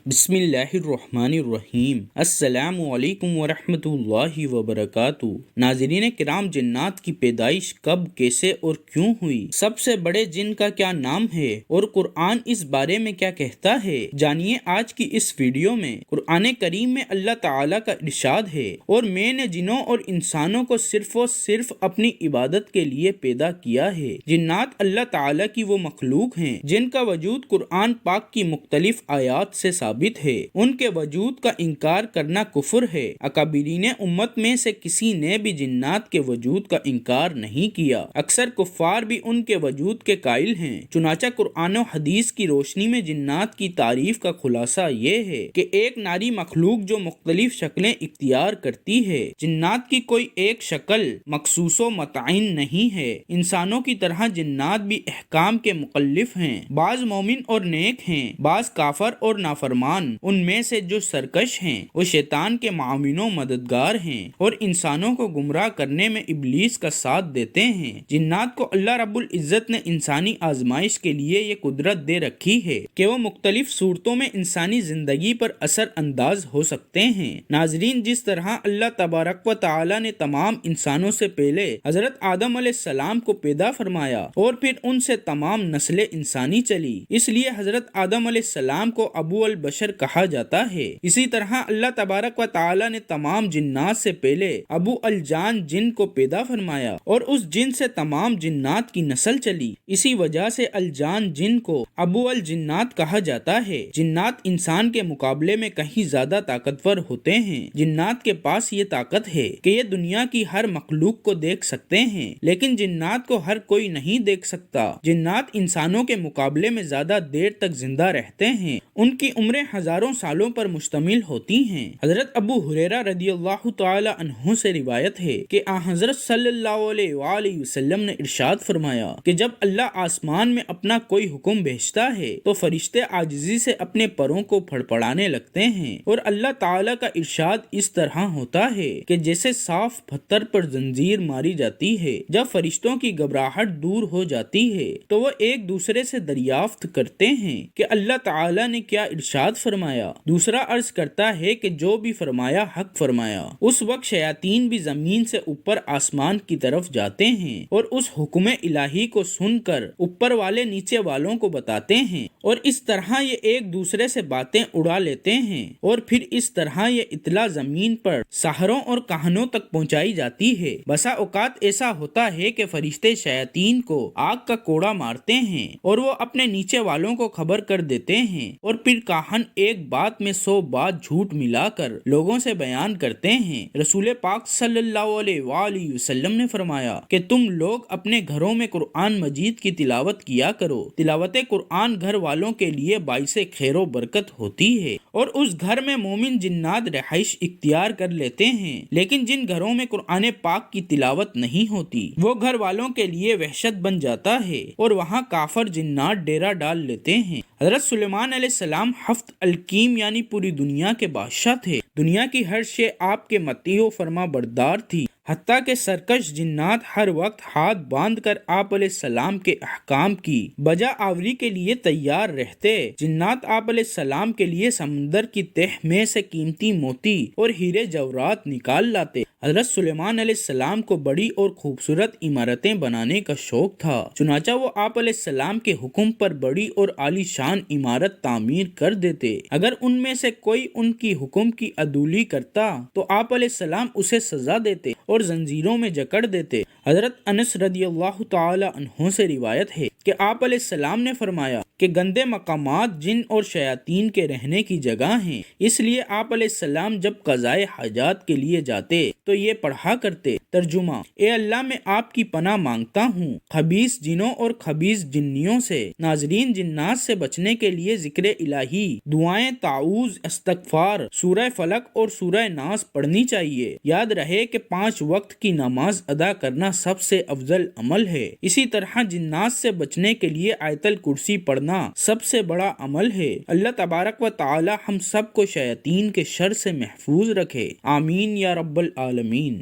بسم اللہ الرحمن الرحیم۔ السلام علیکم ورحمۃ اللہ وبرکاتہ۔ ناظرین کرام، جنات کی پیدائش کب، کیسے اور کیوں ہوئی؟ سب سے بڑے جن کا کیا نام ہے اور قرآن اس بارے میں کیا کہتا ہے، جانیے آج کی اس ویڈیو میں۔ قرآن کریم میں اللہ تعالیٰ کا ارشاد ہے، اور میں نے جنوں اور انسانوں کو صرف و صرف اپنی عبادت کے لیے پیدا کیا ہے۔ جنات اللہ تعالیٰ کی وہ مخلوق ہیں جن کا وجود قرآن پاک کی مختلف آیات سے ثابت ہے۔ ان کے وجود کا انکار کرنا کفر ہے۔ اکابرین امت میں سے کسی نے بھی جنات کے وجود کا انکار نہیں کیا۔ اکثر کفار بھی ان کے وجود کے قائل ہیں۔ چنانچہ قرآن و حدیث کی روشنی میں جنات کی تعریف کا خلاصہ یہ ہے کہ ایک ناری مخلوق جو مختلف شکلیں اختیار کرتی ہے۔ جنات کی کوئی ایک شکل مخصوص و متعین نہیں ہے۔ انسانوں کی طرح جنات بھی احکام کے مکلف ہیں۔ بعض مومن اور نیک ہیں، بعض کافر اور نافرمان۔ ان میں سے جو سرکش ہیں وہ شیطان کے معاون و مددگار ہیں اور انسانوں کو گمراہ کرنے میں ابلیس کا ساتھ دیتے ہیں۔ جنات کو اللہ رب العزت نے انسانی آزمائش کے لیے یہ قدرت دے رکھی ہے کہ وہ مختلف صورتوں میں انسانی زندگی پر اثر انداز ہو سکتے ہیں۔ ناظرین، جس طرح اللہ تبارک و تعالی نے تمام انسانوں سے پہلے حضرت آدم علیہ السلام کو پیدا فرمایا اور پھر ان سے تمام نسل انسانی چلی، اس لیے حضرت آدم علیہ السلام کو ابو البشر کہا جاتا ہے۔ اسی طرح اللہ تبارک و تعالی نے تمام جنات سے پہلے ابو الجان جن کو پیدا فرمایا اور اس جن سے تمام جنات کی نسل چلی، اسی وجہ سے الجان جن کو ابو الجنات کہا جاتا ہے۔ جنات انسان کے مقابلے میں کہیں زیادہ طاقتور ہوتے ہیں۔ جنات کے پاس یہ طاقت ہے کہ یہ دنیا کی ہر مخلوق کو دیکھ سکتے ہیں، لیکن جنات کو ہر کوئی نہیں دیکھ سکتا۔ جنات انسانوں کے مقابلے میں زیادہ دیر تک زندہ رہتے ہیں۔ ان کی عمریں ہزاروں سالوں پر مشتمل ہوتی ہیں۔ حضرت ابو ہریرہ رضی اللہ تعالی عنہ سے روایت ہے کہ حضرت صلی اللہ علیہ وآلہ وسلم نے ارشاد فرمایا کہ جب اللہ آسمان میں اپنا کوئی حکم بھیجتا ہے تو فرشتے عاجزی سے اپنے پروں کو پھڑپڑانے لگتے ہیں، اور اللہ تعالی کا ارشاد اس طرح ہوتا ہے کہ جیسے صاف پتھر پر زنجیر ماری جاتی ہے۔ جب فرشتوں کی گھبراہٹ دور ہو جاتی ہے تو وہ ایک دوسرے سے دریافت کرتے ہیں کہ اللہ تعالی نے کیا ارشاد فرمایا۔ دوسرا عرض کرتا ہے کہ جو بھی فرمایا حق فرمایا۔ اس وقت شیاطین بھی زمین سے اوپر آسمان کی طرف جاتے ہیں اور اس حکم الہی کو سن کر اوپر والے نیچے والوں کو بتاتے ہیں، اور اس طرح یہ ایک دوسرے سے باتیں اڑا لیتے ہیں، اور پھر اس طرح یہ اطلاع زمین پر سحروں اور کہانوں تک پہنچائی جاتی ہے۔ بسا اوقات ایسا ہوتا ہے کہ فرشتے شیاطین کو آگ کا کوڑا مارتے ہیں اور وہ اپنے نیچے والوں کو خبر کر دیتے ہیں، اور پھر کاہن ایک بات میں 100 بات جھوٹ ملا کر لوگوں سے بیان کرتے ہیں۔ رسول پاک صلی اللہ علیہ وآلہ وسلم نے فرمایا کہ تم لوگ اپنے گھروں میں قرآن مجید کی تلاوت کیا کرو۔ تلاوت قرآن گھر والوں کے لیے باعث خیر و برکت ہوتی ہے، اور اس گھر میں مومن جنات رہائش اختیار کر لیتے ہیں۔ لیکن جن گھروں میں قرآن پاک کی تلاوت نہیں ہوتی، وہ گھر والوں کے لیے وحشت بن جاتا ہے، اور وہاں کافر جنات ڈیرا ڈال لیتے ہیں۔ حضرت سلیمان علیہ السلام ہفت الکیم یعنی پوری دنیا کے بادشاہ تھے۔ دنیا کی ہر شے آپ کے مطیع و فرما بردار تھی، حتیٰ کہ سرکش جنات ہر وقت ہاتھ باندھ کر آپ علیہ السلام کے احکام کی بجا آوری کے لیے تیار رہتے۔ جنات آپ علیہ السلام کے لیے سمندر کی تہ میں سے قیمتی موتی اور ہیرے جواہرات نکال لاتے۔ حضرت سلیمان علیہ السلام کو بڑی اور خوبصورت عمارتیں بنانے کا شوق تھا، چنانچہ وہ آپ علیہ السلام کے حکم پر بڑی اور عالی شان عمارت تعمیر کر دیتے۔ اگر ان میں سے کوئی ان کی حکم کی عدولی کرتا تو آپ علیہ السلام اسے سزا دیتے اور زنجیروں میں جکڑ دیتے۔ حضرت انس رضی اللہ تعالی عنہ سے روایت ہے کہ آپ علیہ السلام نے فرمایا کہ گندے مقامات جن اور شیاطین کے رہنے کی جگہ ہیں، اس لیے آپ علیہ السلام جب قضائے حاجات کے لیے جاتے تو یہ پڑھا کرتے۔ ترجمہ: اے اللہ، میں آپ کی پناہ مانگتا ہوں خبیث جنوں اور خبیث جنیوں سے۔ ناظرین، جنات سے بچنے کے لیے ذکر الہی، دعائیں، تعوذ، استغفار، سورہ فلق اور سورہ ناس پڑھنی چاہیے۔ یاد رہے کہ 5 وقت کی نماز ادا کرنا سب سے افضل عمل ہے۔ اسی طرح جنات سے بچنے کے لیے آیت الکرسی پڑھنا سب سے بڑا عمل ہے۔ اللہ تبارک و تعالی ہم سب کو شیاطین کے شر سے محفوظ رکھے، آمین یا رب العالمین۔